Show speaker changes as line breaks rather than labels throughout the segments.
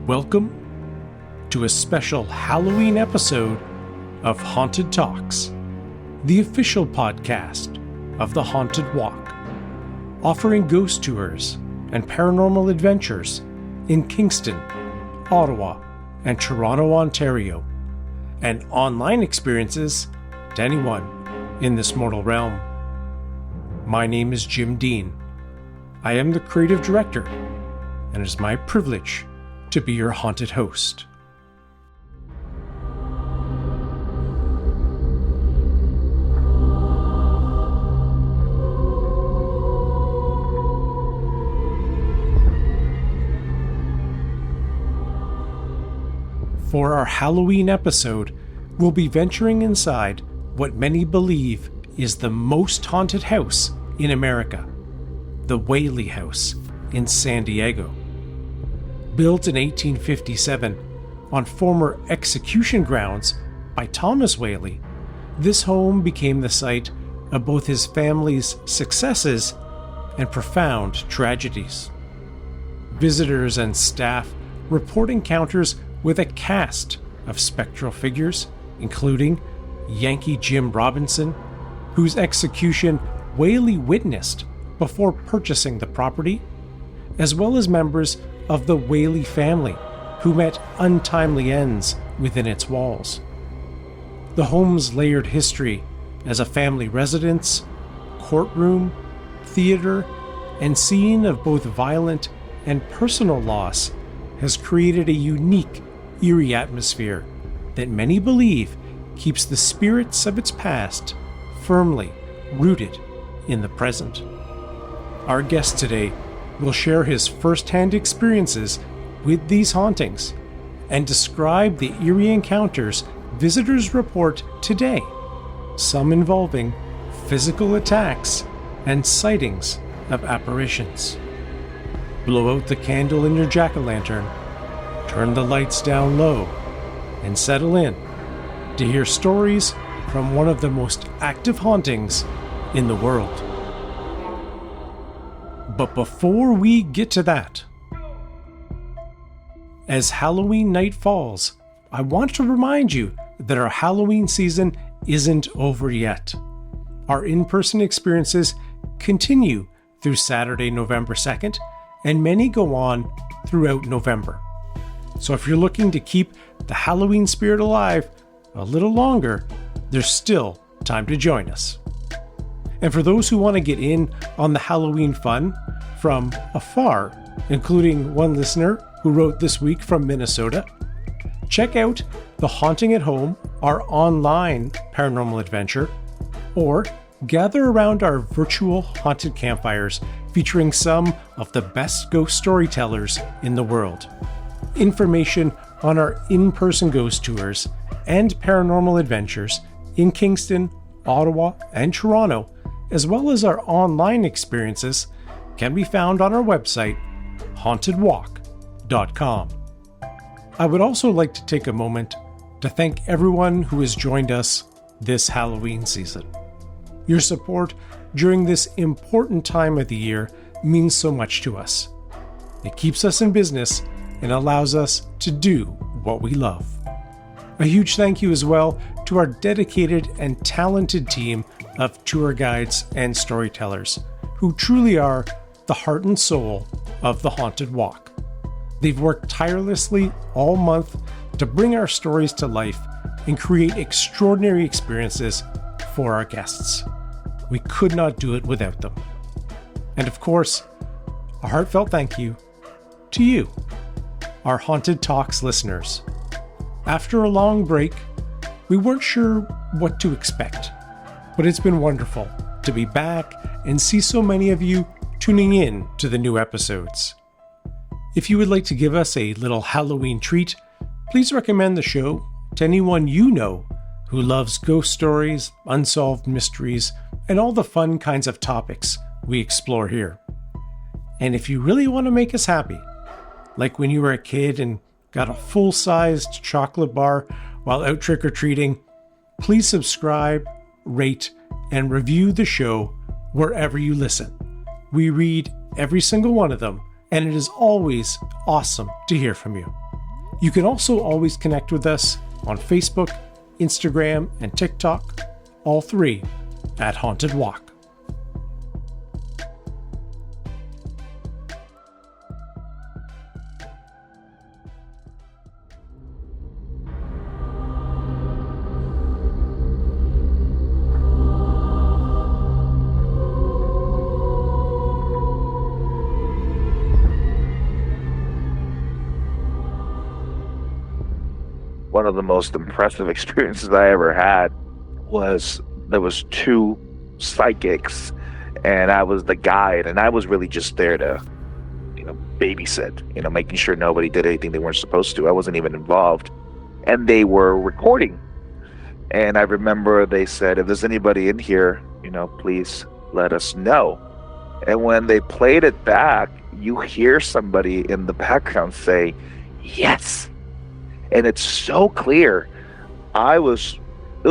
Welcome to a special Halloween episode of Haunted Talks, the official podcast of the Haunted Walk, offering ghost tours and paranormal adventures in Kingston, Ottawa, and Toronto, Ontario, and online experiences to anyone in this mortal realm. My name is Jim Dean. I am the creative director, and it is my privilege to be your haunted host. For our Halloween episode, we'll be venturing inside what many believe is the most haunted house in America, the Whaley House in San Diego. Built in 1857 on former execution grounds by Thomas Whaley, this home became the site of both his family's successes and profound tragedies. Visitors and staff report encounters with a cast of spectral figures, including Yankee Jim Robinson, whose execution Whaley witnessed before purchasing the property, as well as members of the Whaley family who met untimely ends within its walls. The home's layered history as a family residence, courtroom, theater, and scene of both violent and personal loss has created a unique, eerie atmosphere that many believe keeps the spirits of its past firmly rooted in the present. Our guest today will share his first-hand experiences with these hauntings and describe the eerie encounters visitors report today, some involving physical attacks and sightings of apparitions. Blow out the candle in your jack-o'-lantern, turn the lights down low, and settle in to hear stories from one of the most active hauntings in the world. But before we get to that, as Halloween night falls, I want to remind you that our Halloween season isn't over yet. Our in-person experiences continue through Saturday, November 2nd, and many go on throughout November. So if you're looking to keep the Halloween spirit alive a little longer, there's still time to join us. And for those who want to get in on the Halloween fun from afar, including one listener who wrote this week from Minnesota, check out The Haunting at Home, our online paranormal adventure, or gather around our virtual haunted campfires featuring some of the best ghost storytellers in the world. Information on our in-person ghost tours and paranormal adventures in Kingston, Ottawa, and Toronto, as well as our online experiences, can be found on our website, hauntedwalk.com. I would also like to take a moment to thank everyone who has joined us this Halloween season. Your support during this important time of the year means so much to us. It keeps us in business and allows us to do what we love. A huge thank you as well to our dedicated and talented team of tour guides and storytellers who truly are the heart and soul of the Haunted Walk. They've worked tirelessly all month to bring our stories to life and create extraordinary experiences for our guests. We could not do it without them. And of course, a heartfelt thank you to you, our Haunted Talks listeners. After a long break, we weren't sure what to expect, but it's been wonderful to be back and see so many of you tuning in to the new episodes. If you would like to give us a little Halloween treat, please recommend the show to anyone you know who loves ghost stories, unsolved mysteries, and all the fun kinds of topics we explore here. And if you really want to make us happy, like when you were a kid and got a full-sized chocolate bar while out trick-or-treating, please subscribe, rate, and review the show wherever you listen. We read every single one of them, and it is always awesome to hear from you. You can also always connect with us on Facebook, Instagram, and TikTok, all three at Haunted Walk.
One of the most impressive experiences I ever had was there was two psychics and I was the guide, and I was really just there to, babysit, making sure nobody did anything they weren't supposed to. I wasn't even involved. And they were recording. And I remember they said, if there's anybody in here, please let us know. And when they played it back, you hear somebody in the background say, yes. And it's so clear. It was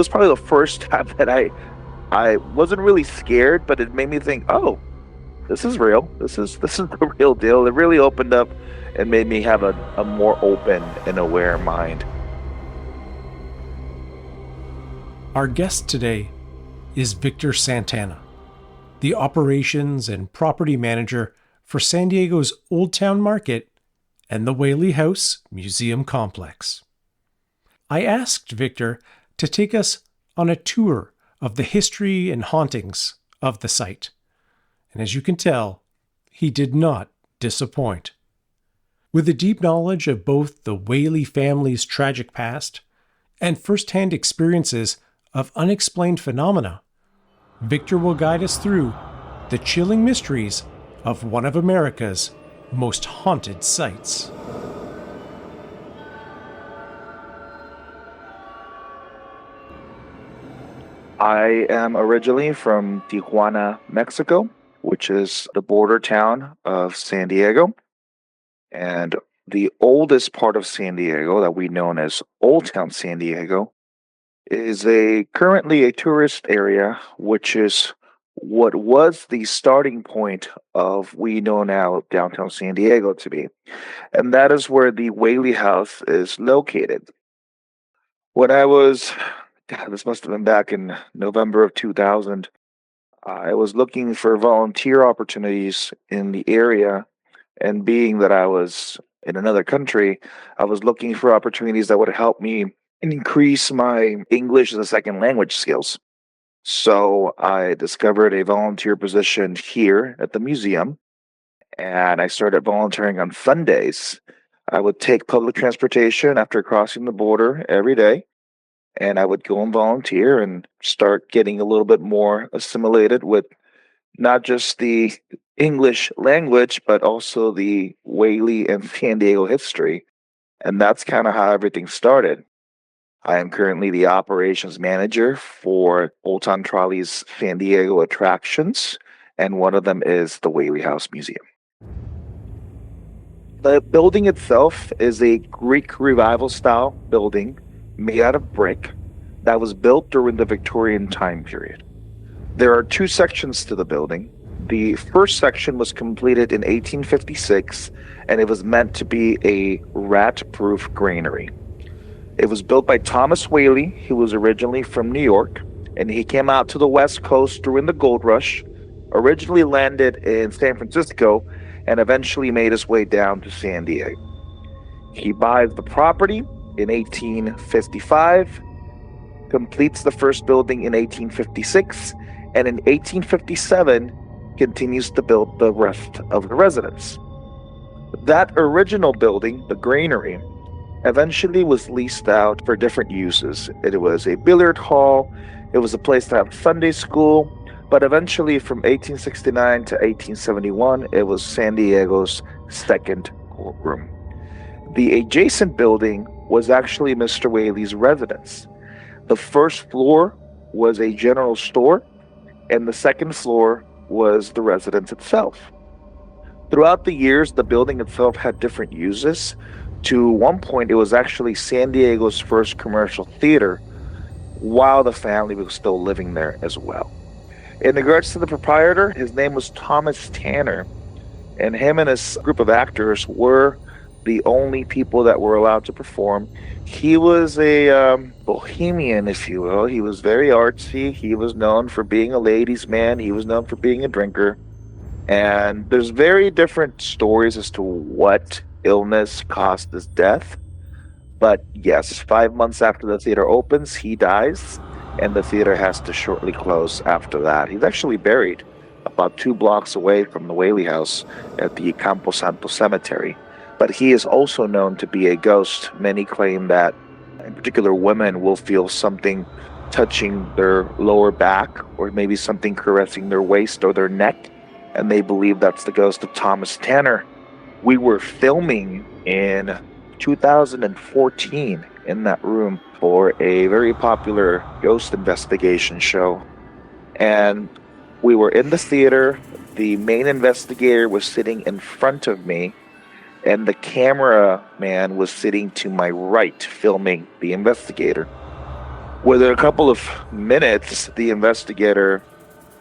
probably the first time that I wasn't really scared, but it made me think, oh, this is real. This is the real deal. It really opened up and made me have a more open and aware mind.
Our guest today is Victor Santana, the operations and property manager for San Diego's Old Town Market and the Whaley House Museum Complex. I asked Victor to take us on a tour of the history and hauntings of the site. And as you can tell, he did not disappoint. With a deep knowledge of both the Whaley family's tragic past and first-hand experiences of unexplained phenomena, Victor will guide us through the chilling mysteries of one of America's most haunted sites.
I am originally from Tijuana, Mexico, which is the border town of San Diego. And the oldest part of San Diego that we know as Old Town San Diego is currently a tourist area, which is what was the starting point of we know now downtown San Diego to be. And that is where the Whaley House is located. When this must have been back in November of 2000, I was looking for volunteer opportunities in the area, and being that I was in another country, I was looking for opportunities that would help me increase my English as a second language skills. So I discovered a volunteer position here at the museum, and I started volunteering on Sundays. I would take public transportation after crossing the border every day, and I would go and volunteer and start getting a little bit more assimilated with not just the English language, but also the Whaley and San Diego history. And that's kind of how everything started. I am currently the operations manager for Old Town Trolley's San Diego attractions, and one of them is the Whaley House Museum. The building itself is a Greek Revival style building made out of brick that was built during the Victorian time period. There are two sections to the building. The first section was completed in 1856, and it was meant to be a rat-proof granary. It was built by Thomas Whaley, who was originally from New York, and he came out to the West Coast during the gold rush, originally landed in San Francisco, and eventually made his way down to San Diego. He buys the property in 1855, completes the first building in 1856, and in 1857 continues to build the rest of the residence. That original building, the granary, eventually was leased out for different uses. It was a billiard hall, it was a place to have Sunday school, but eventually from 1869 to 1871, it was San Diego's second courtroom. The adjacent building was actually Mr. Whaley's residence. The first floor was a general store, and the second floor was the residence itself. Throughout the years, the building itself had different uses. To one point, it was actually San Diego's first commercial theater, while the family was still living there as well. In regards to the proprietor, his name was Thomas Tanner, and him and his group of actors were the only people that were allowed to perform. He was a bohemian, if you will. He was very artsy. He was known for being a ladies' man. He was known for being a drinker. And there's very different stories as to what illness caused his death. But yes, 5 months after the theater opens, he dies, and the theater has to shortly close after that. He's actually buried about 2 blocks away from the Whaley House at the Campo Santo Cemetery. But he is also known to be a ghost. Many claim that, in particular, women will feel something touching their lower back, or maybe something caressing their waist or their neck, and they believe that's the ghost of Thomas Tanner. We were filming in 2014 in that room for a very popular ghost investigation show. And we were in the theater. The main investigator was sitting in front of me, and the cameraman was sitting to my right, filming the investigator. Within a couple of minutes, the investigator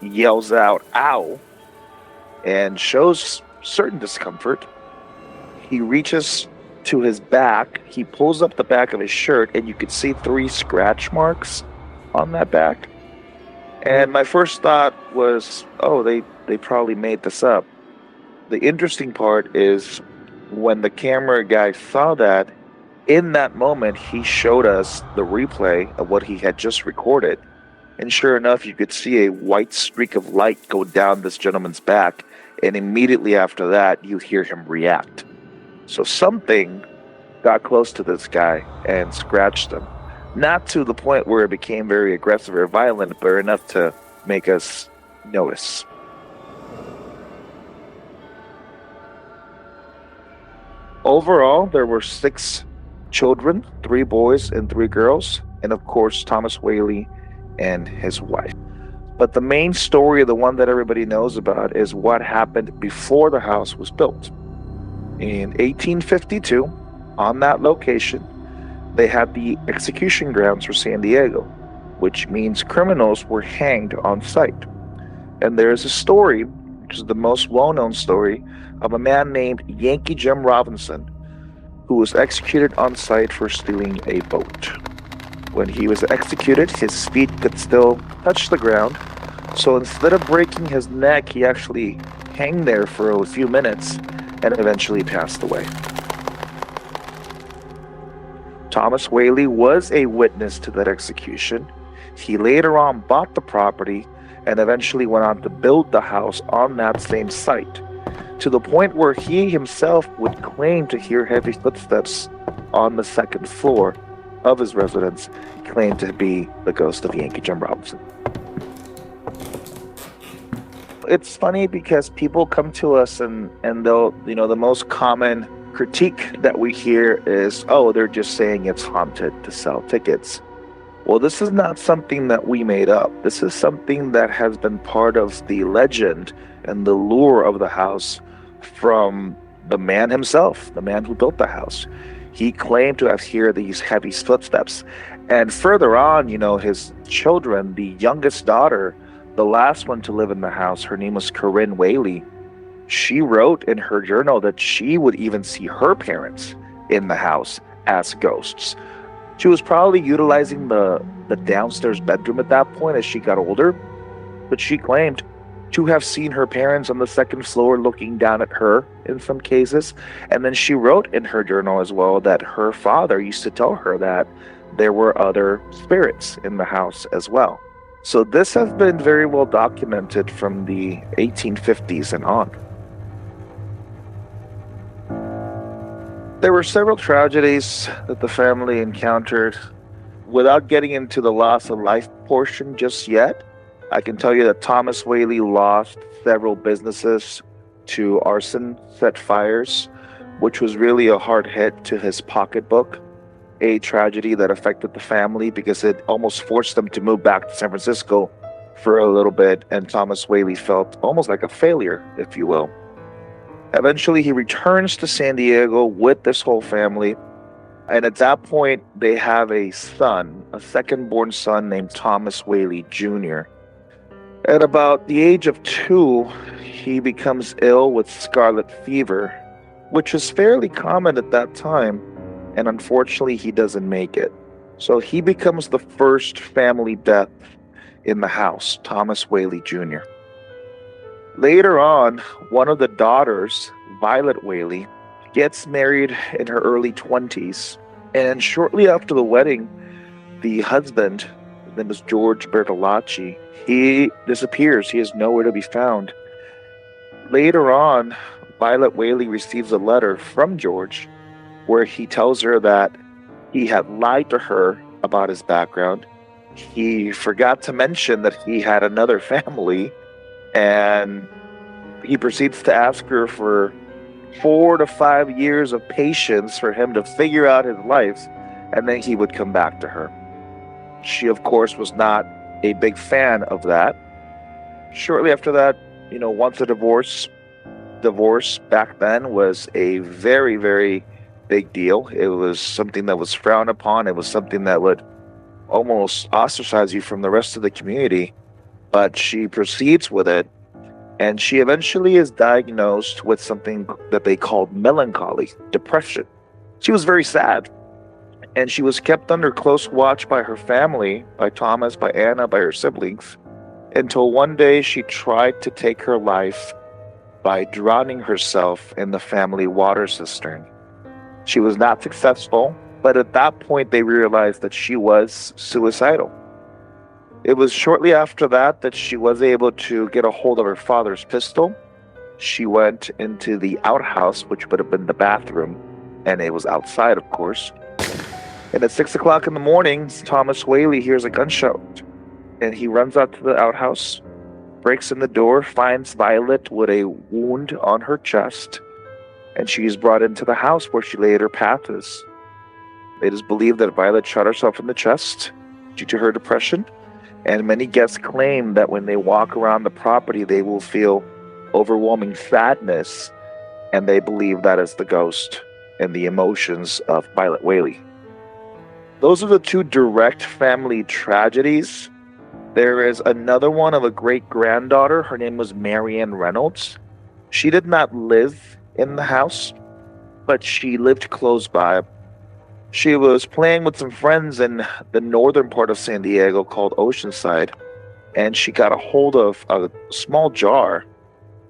yells out, "Ow!" and shows certain discomfort. He reaches to his back, he pulls up the back of his shirt, and you could see 3 scratch marks on that back. And my first thought was, oh, they probably made this up. The interesting part is when the camera guy saw that, in that moment, he showed us the replay of what he had just recorded. And sure enough, you could see a white streak of light go down this gentleman's back, and immediately after that, you hear him react. So something got close to this guy and scratched him. Not to the point where it became very aggressive or violent, but enough to make us notice. Overall, there were 6 children, 3 boys and 3 girls, and of course, Thomas Whaley and his wife. But the main story, the one that everybody knows about, is what happened before the house was built. In 1852, on that location, they had the execution grounds for San Diego, which means criminals were hanged on site. And there is a story, which is the most well-known story, of a man named Yankee Jim Robinson, who was executed on site for stealing a boat. When he was executed, his feet could still touch the ground, so instead of breaking his neck, he actually hung there for a few minutes and eventually passed away. Thomas Whaley was a witness to that execution. He later on bought the property and eventually went on to build the house on that same site, to the point where he himself would claim to hear heavy footsteps on the 2nd floor of his residence, claimed to be the ghost of Yankee Jim Robinson. It's funny because people come to us and they'll, the most common critique that we hear is, oh, they're just saying it's haunted to sell tickets. Well, this is not something that we made up. This is something that has been part of the legend and the lure of the house from the man himself, the man who built the house. He claimed to have heard these heavy footsteps. And further on, his children, the youngest daughter, the last one to live in the house, her name was Corinne Whaley. She wrote in her journal that she would even see her parents in the house as ghosts. She was probably utilizing the downstairs bedroom at that point as she got older, but she claimed to have seen her parents on the 2nd floor looking down at her in some cases. And then she wrote in her journal as well that her father used to tell her that there were other spirits in the house as well. So this has been very well documented from the 1850s and on. There were several tragedies that the family encountered. Without getting into the loss of life portion just yet, I can tell you that Thomas Whaley lost several businesses to arson set fires, which was really a hard hit to his pocketbook. A tragedy that affected the family because it almost forced them to move back to San Francisco for a little bit, and Thomas Whaley felt almost like a failure, if you will. Eventually, he returns to San Diego with this whole family, and at that point, they have a son, a second-born son named Thomas Whaley Jr. At about the age of 2, he becomes ill with scarlet fever, which is fairly common at that time, and unfortunately he doesn't make it. So he becomes the first family death in the house, Thomas Whaley Jr. Later on, one of the daughters, Violet Whaley, gets married in her early 20s, and shortly after the wedding, the husband, his name is George Bertolacci, he disappears. He is nowhere to be found. Later on, Violet Whaley receives a letter from George where he tells her that he had lied to her about his background. He forgot to mention that he had another family, and he proceeds to ask her for 4 to 5 years of patience for him to figure out his life, and then he would come back to her. She, of course, was not a big fan of that. Shortly after that, once a divorce back then was a very, very big deal. It was something that was frowned upon. It was something that would almost ostracize you from the rest of the community. But she proceeds with it, and she eventually is diagnosed with something that they called melancholy, depression. She was very sad, and she was kept under close watch by her family, by Thomas, by Anna, by her siblings, until one day she tried to take her life by drowning herself in the family water cistern. She was not successful, but at that point they realized that she was suicidal. It was shortly after that she was able to get a hold of her father's pistol. She went into the outhouse, which would have been the bathroom, and it was outside, of course. And at 6 o'clock in the morning, Thomas Whaley hears a gunshot, and he runs out to the outhouse, breaks in the door, finds Violet with a wound on her chest, and she is brought into the house where she later passes. It is believed that Violet shot herself in the chest due to her depression, and many guests claim that when they walk around the property, they will feel overwhelming sadness, and they believe that is the ghost and the emotions of Violet Whaley. Those are the two direct family tragedies. There is another one of a great-granddaughter. Her name was Marianne Reynolds. She did not live in the house, but she lived close by. She was playing with some friends in the northern part of San Diego called Oceanside, and she got a hold of a small jar.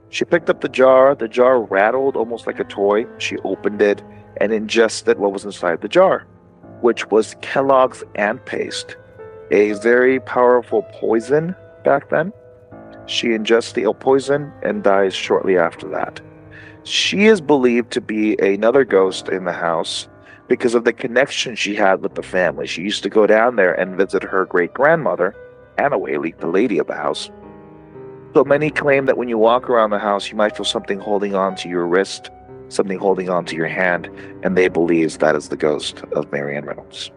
She picked up the jar rattled almost like a toy. She opened it and ingested what was inside the jar, which was Kellogg's ant paste, a very powerful poison back then. She ingests the poison and dies shortly after that. She is believed to be another ghost in the house because of the connection she had with the family. She used to go down there and visit her great-grandmother, Anna Whaley, the lady of the house. So many claim that when you walk around the house, you might feel something holding on to your wrist, something holding on to your hand, and they believe that is the ghost of Marianne Reynolds.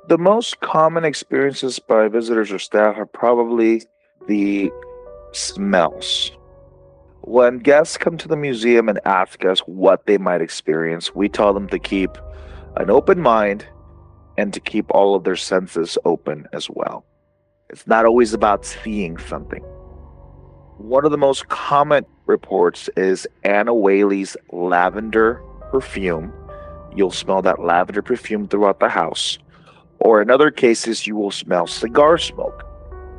The most common experiences by visitors or staff are probably the smells. When guests come to the museum and ask us what they might experience, we tell them to keep an open mind and to keep all of their senses open as well. It's not always about seeing something. One of the most common reports is Anna Whaley's lavender perfume. You'll smell that lavender perfume throughout the house. Or in other cases, you will smell cigar smoke.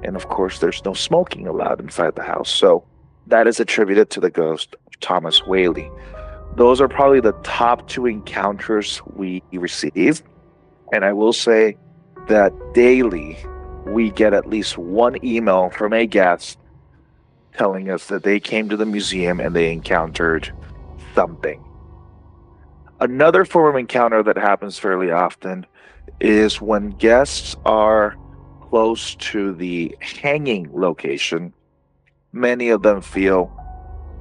And of course, there's no smoking allowed inside the house. So that is attributed to the ghost of Thomas Whaley. Those are probably the top two encounters we receive. And I will say that daily we get at least one email from a guest telling us that they came to the museum and they encountered something. Another form of encounter that happens fairly often is when guests are close to the hanging location. Many of them feel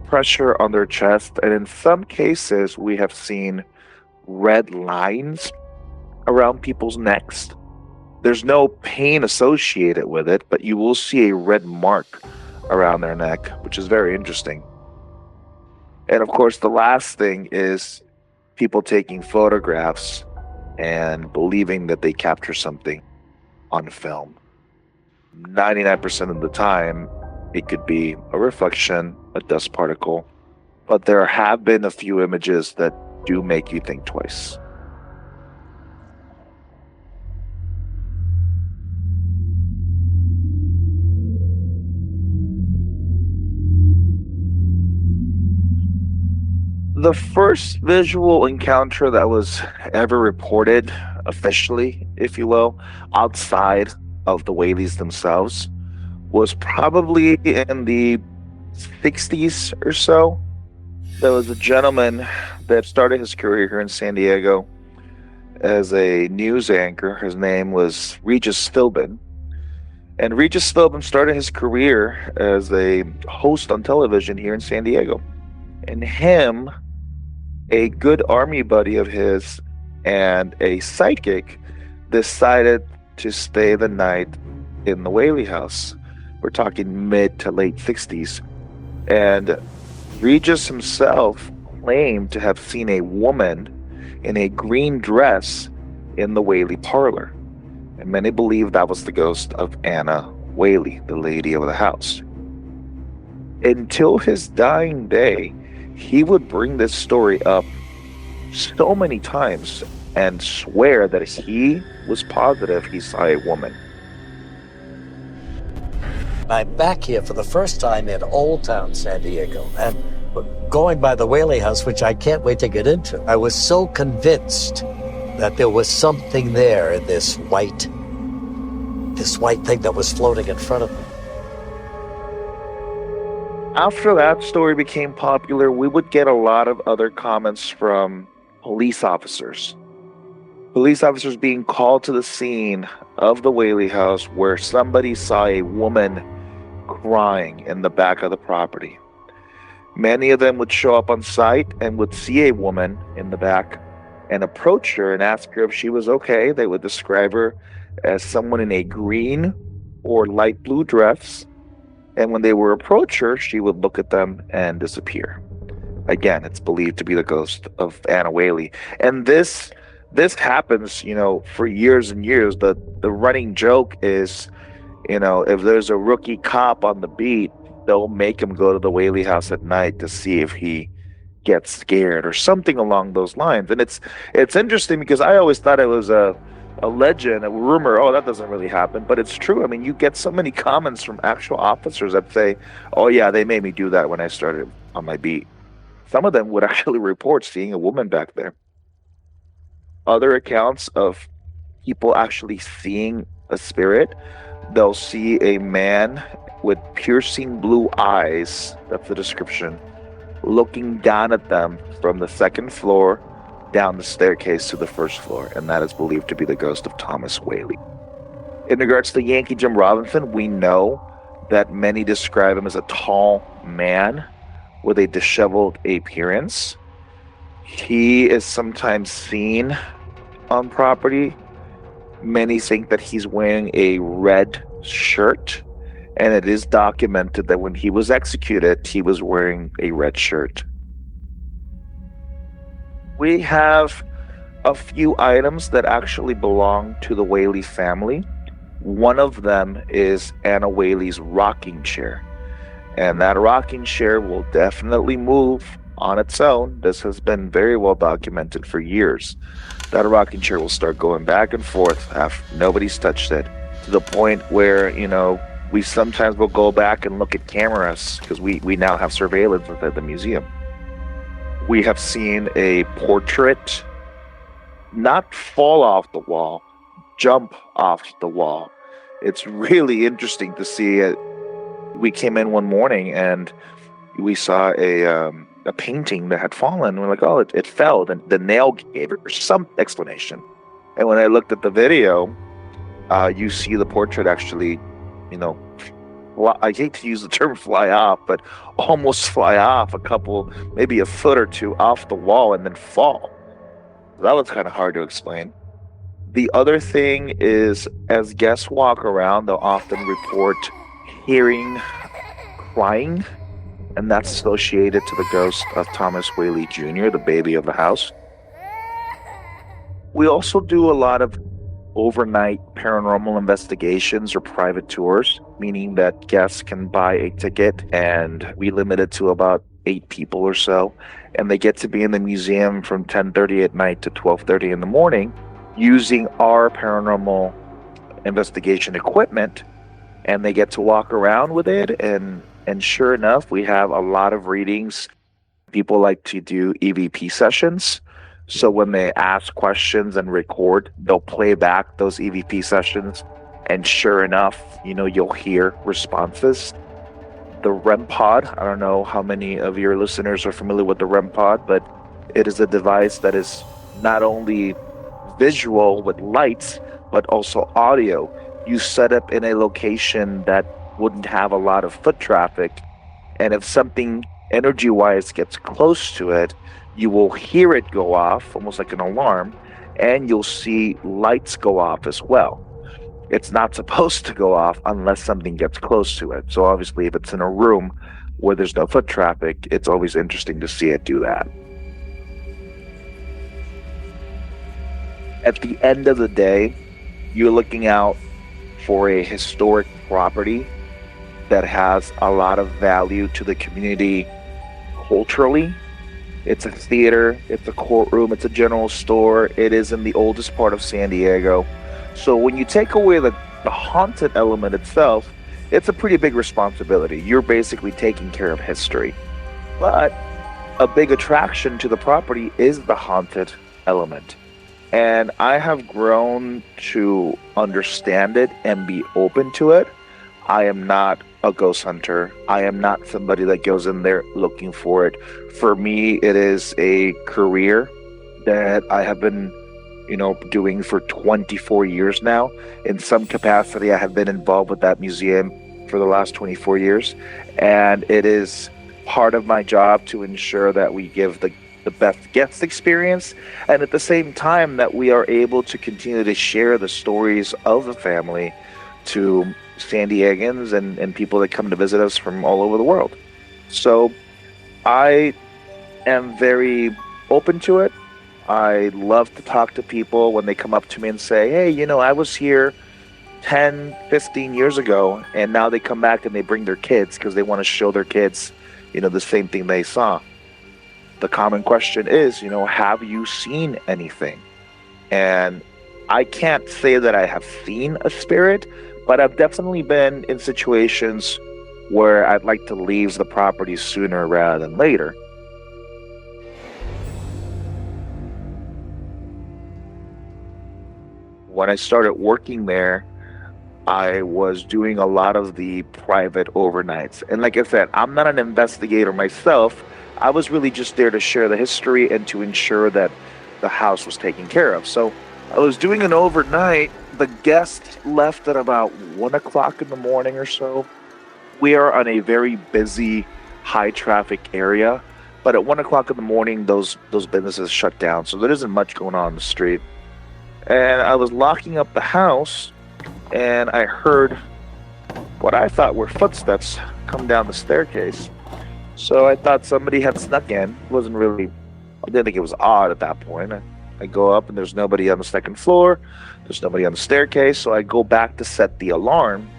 pressure on their chest, and in some cases we have seen red lines around people's necks. There's no pain associated with it, but you will see a red mark around their neck, which is very interesting. And of course, the last thing is people taking photographs and believing that they capture something on film. 99% of the time, It could be a reflection, a dust particle, but there have been a few images that do make you think twice. The first visual encounter that was ever reported, officially, if you will, outside of the Whaleys themselves, was probably in the 60s or so. There was a gentleman that started his career here in San Diego as a news anchor. His name was Regis Philbin. And Regis Philbin started his career as a host on television here in San Diego. And him, a good army buddy of his, and a psychic decided to stay the night in the Whaley House. We're talking mid to late 60s. And Regis himself claimed to have seen a woman in a green dress in the Whaley parlor. And many believe that was the ghost of Anna Whaley, the lady of the house. Until his dying day, he would bring this story up so many times and swear that he was positive he saw a woman.
I'm back here for the first time in Old Town San Diego, and going by the Whaley House, which I can't wait to get into. I was so convinced that there was something there in this white thing that was floating in front of me.
After that story became popular, we would get a lot of other comments from police officers. Police officers being called to the scene of the Whaley House where somebody saw a woman crying in the back of the property. Many of them would show up on site and would see a woman in the back and approach her and ask her if she was okay. They would describe her as someone in a green or light blue dress. And when they would approach her, she would look at them and disappear. Again, it's believed to be the ghost of Anna Whaley. And this happens, for years and years. The running joke is, if there's a rookie cop on the beat, they'll make him go to the Whaley House at night to see if he gets scared or something along those lines. And it's interesting because I always thought it was a legend, a rumor. Oh, that doesn't really happen, but it's true. I mean, you get so many comments from actual officers that say, "Oh yeah, they made me do that when I started on my beat." Some of them would actually report seeing a woman back there. Other accounts of people actually seeing a spirit, they'll see a man with piercing blue eyes, that's the description, looking down at them from the second floor down the staircase to the first floor, and that is believed to be the ghost of Thomas Whaley. In regards to Yankee Jim Robinson, we know that many describe him as a tall man with a disheveled appearance. He is sometimes seen on property. Many think that he's wearing a red shirt, and it is documented that when he was executed, he was wearing a red shirt. We have a few items that actually belong to the Whaley family. One of them is Anna Whaley's rocking chair. And that rocking chair will definitely move on its own. This has been very well documented for years. That rocking chair will start going back and forth after nobody's touched it, to the point where, we sometimes will go back and look at cameras because we now have surveillance at the museum. We have seen a portrait not fall off the wall, jump off the wall. It's really interesting to see it. We came in one morning and we saw a painting that had fallen. We're like, oh, it fell. The nail gave it some explanation. And when I looked at the video, you see the portrait actually, I hate to use the term fly off, but almost fly off maybe a foot or two off the wall and then fall. That was kind of hard to explain. The other thing is, as guests walk around, they'll often report hearing crying, and that's associated to the ghost of Thomas Whaley Jr., the baby of the house. We also do a lot of overnight paranormal investigations or private tours, meaning that guests can buy a ticket, and we limit it to about 8 people or so, and they get to be in the museum from 10:30 at night to 12:30 in the morning using our paranormal investigation equipment, and they get to walk around with it, and sure enough, we have a lot of readings. People like to do EVP sessions. So when they ask questions and record, they'll play back those EVP sessions. And sure enough, you'll hear responses. The REM pod, I don't know how many of your listeners are familiar with the REM pod, but it is a device that is not only visual with lights, but also audio. You set up in a location that wouldn't have a lot of foot traffic. And if something energy-wise gets close to it, you will hear it go off, almost like an alarm, and you'll see lights go off as well. It's not supposed to go off unless something gets close to it. So obviously, if it's in a room where there's no foot traffic, it's always interesting to see it do that. At the end of the day, you're looking out for a historic property that has a lot of value to the community culturally. It's a theater, it's a courtroom, it's a general store. It is in the oldest part of San Diego. So when you take away the haunted element itself, it's a pretty big responsibility. You're basically taking care of history. But a big attraction to the property is the haunted element. And I have grown to understand it and be open to it. I am not a ghost hunter. I am not somebody that goes in there looking for it. For me, it is a career that I have been, doing for 24 years now. In some capacity, I have been involved with that museum for the last 24 years. And it is part of my job to ensure that we give the best guest experience, and at the same time that we are able to continue to share the stories of the family to San Diegans and people that come to visit us from all over the world. So I am very open to it. I love to talk to people when they come up to me and say, hey, I was here 10, 15 years ago, and now they come back and they bring their kids because they want to show their kids, the same thing they saw. The common question is, have you seen anything? And I can't say that I have seen a spirit, but I've definitely been in situations where I'd like to leave the property sooner rather than later. When I started working there, I was doing a lot of the private overnights. And like I said, I'm not an investigator myself. I was really just there to share the history and to ensure that the house was taken care of. So I was doing an overnight. The guest left at about 1 o'clock in the morning or so. We are on a very busy, high traffic area, but at 1 o'clock in the morning, those businesses shut down. So there isn't much going on the street. And I was locking up the house, and I heard what I thought were footsteps come down the staircase. So I thought somebody had snuck in. I didn't think it was odd at that point. I go up and there's nobody on the second floor. There's nobody on the staircase. So I go back to set the alarm.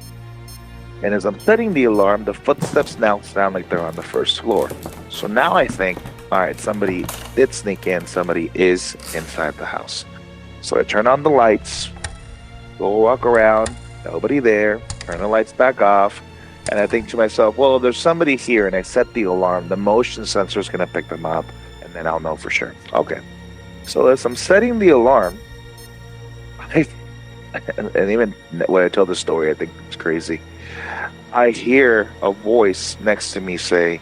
And as I'm setting the alarm, the footsteps now sound like they're on the first floor. So now I think, all right, somebody did sneak in. Somebody is inside the house. So I turn on the lights, go walk around, nobody there, turn the lights back off. And I think to myself, well, if there's somebody here and I set the alarm, the motion sensor is going to pick them up, and then I'll know for sure. Okay. So as I'm setting the alarm, and even when I tell the story, I think it's crazy. I hear a voice next to me say,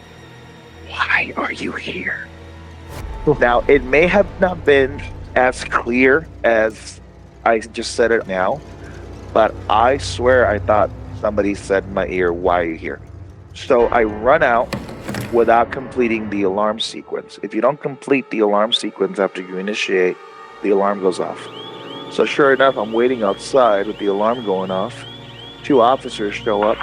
"Why are you here?" Now, it may have not been as clear as I just said it now, but I swear I thought somebody said in my ear, "Why are you here?" So I run out without completing the alarm sequence. If you don't complete the alarm sequence after you initiate, the alarm goes off. So sure enough, I'm waiting outside with the alarm going off. 2 officers show up,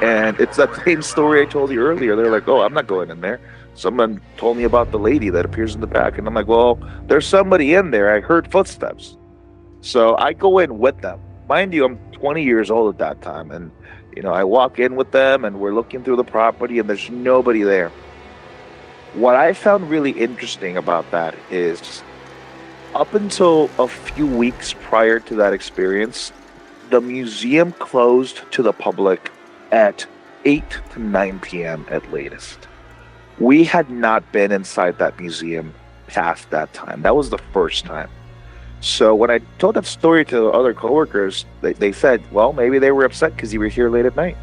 and it's that same story I told you earlier. They're like, "Oh, I'm not going in there. Someone told me about the lady that appears in the back." And I'm like, "Well, there's somebody in there. I heard footsteps." So I go in with them. Mind you, I'm 20 years old at that time. And, I walk in with them and we're looking through the property and there's nobody there. What I found really interesting about that is up until a few weeks prior to that experience, the museum closed to the public at 8 to 9 p.m. at latest. We had not been inside that museum past that time. That was the first time. So when I told that story to other coworkers, they said, well, maybe they were upset because you were here late at night.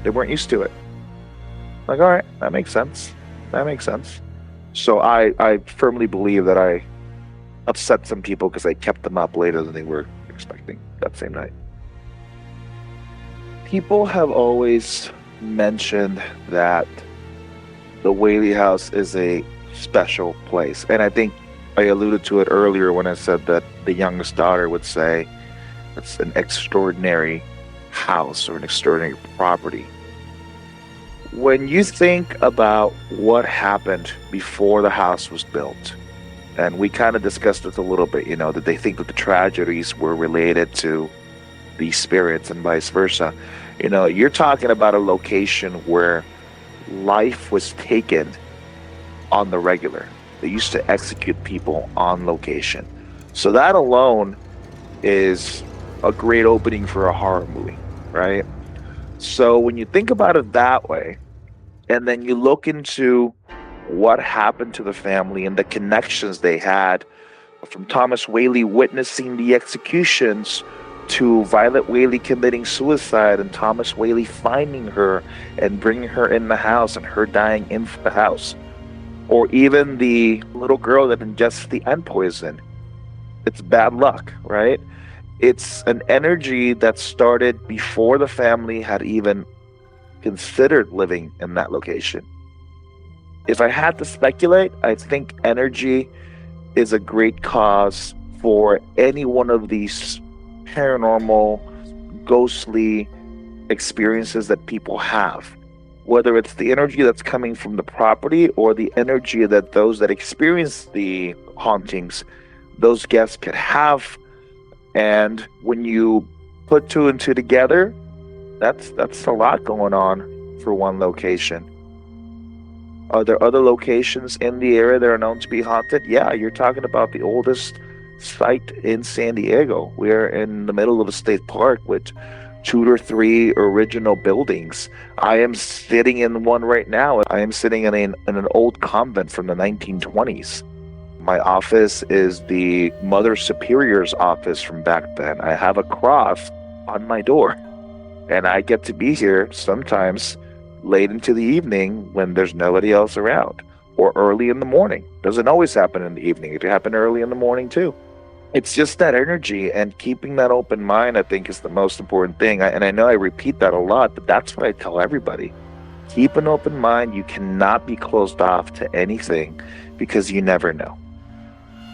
They weren't used to it. Like, all right, that makes sense. So I firmly believe that I upset some people because I kept them up later than they were expecting that same night. People have always mentioned that the Whaley House is a special place. And I think I alluded to it earlier when I said that the youngest daughter would say it's an extraordinary house or an extraordinary property. When you think about what happened before the house was built, and we kind of discussed this a little bit, that they think that the tragedies were related to the spirits and vice versa. You're talking about a location where life was taken on the regular. They used to execute people on location. So that alone is a great opening for a horror movie, right? So when you think about it that way, and then you look into what happened to the family and the connections they had, from Thomas Whaley witnessing the executions to Violet Whaley committing suicide and Thomas Whaley finding her and bringing her in the house and her dying in the house, or even the little girl that ingests the ant poison. It's bad luck, right? It's an energy that started before the family had even considered living in that location. If I had to speculate, I think energy is a great cause for any one of these paranormal, ghostly experiences that people have. Whether it's the energy that's coming from the property or the energy that those that experience the hauntings, those guests could have. And when you put two and two together, that's a lot going on for one location. Are there other locations in the area that are known to be haunted? Yeah, you're talking about the oldest site in San Diego. We're in the middle of a state park with 2 or 3 original buildings. I am sitting in one right now. I am sitting in an old convent from the 1920s. My office is the Mother Superior's office from back then. I have a cross on my door. And I get to be here sometimes late into the evening when there's nobody else around, or early in the morning. Doesn't always happen in the evening. It can happen early in the morning too. It's just that energy, and keeping that open mind, I think, is the most important thing. And I know I repeat that a lot, but that's what I tell everybody. Keep an open mind. You cannot be closed off to anything because you never know.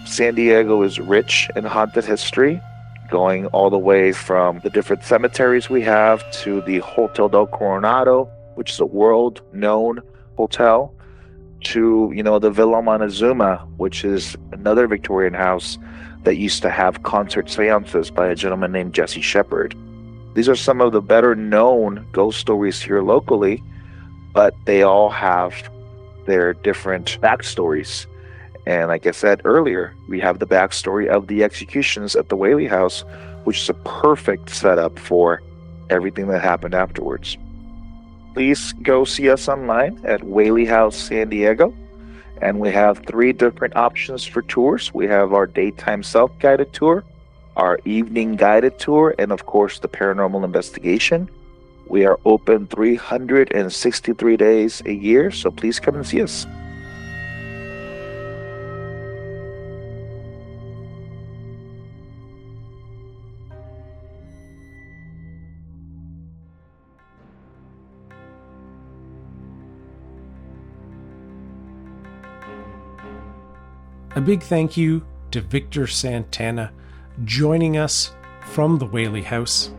San Diego is rich in haunted history, going all the way from the different cemeteries we have to the Hotel del Coronado, which is a world-known hotel, to, the Villa Montezuma, which is another Victorian house that used to have concert seances by a gentleman named Jesse Shepard. These are some of the better-known ghost stories here locally, but they all have their different backstories. And like I said earlier, we have the backstory of the executions at the Whaley House, which is a perfect setup for everything that happened afterwards. Please go see us online at Whaley House San Diego. And we have 3 different options for tours. We have our daytime self-guided tour, our evening guided tour, and of course the paranormal investigation. We are open 363 days a year, so please come and see us.
A big thank you to Victor Santana joining us from the Whaley House.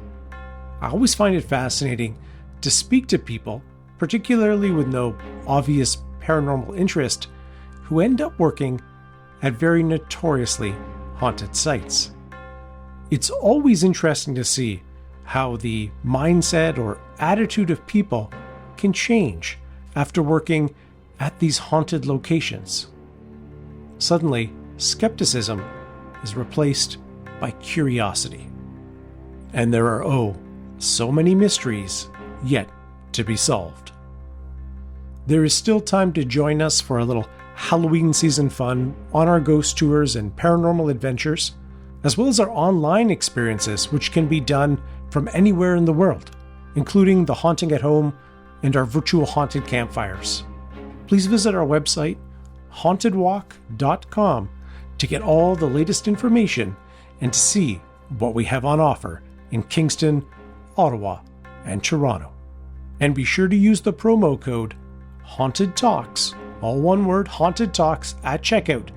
I always find it fascinating to speak to people, particularly with no obvious paranormal interest, who end up working at very notoriously haunted sites. It's always interesting to see how the mindset or attitude of people can change after working at these haunted locations. Suddenly, skepticism is replaced by curiosity. And there are, so many mysteries yet to be solved. There is still time to join us for a little Halloween season fun on our ghost tours and paranormal adventures, as well as our online experiences, which can be done from anywhere in the world, including the Haunting at Home and our virtual haunted campfires. Please visit our website, hauntedwalk.com, to get all the latest information and to see what we have on offer in Kingston, Ottawa, and Toronto. And be sure to use the promo code Haunted Talks, all one word, Haunted Talks, at checkout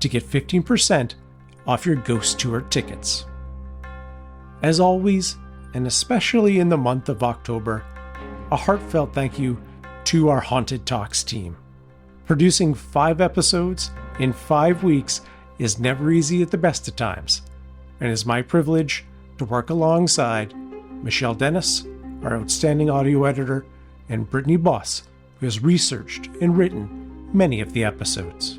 to get 15% off your ghost tour tickets. As always, and especially in the month of October, a heartfelt thank you to our Haunted Talks team. Producing 5 episodes in 5 weeks is never easy at the best of times, and it's my privilege to work alongside Michelle Dennis, our outstanding audio editor, and Brittany Boss, who has researched and written many of the episodes.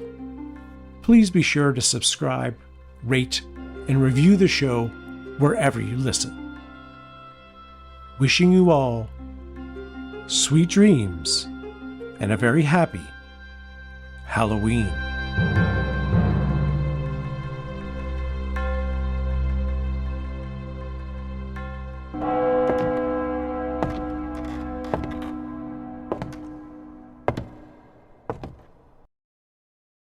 Please be sure to subscribe, rate, and review the show wherever you listen. Wishing you all sweet dreams and a very happy Halloween.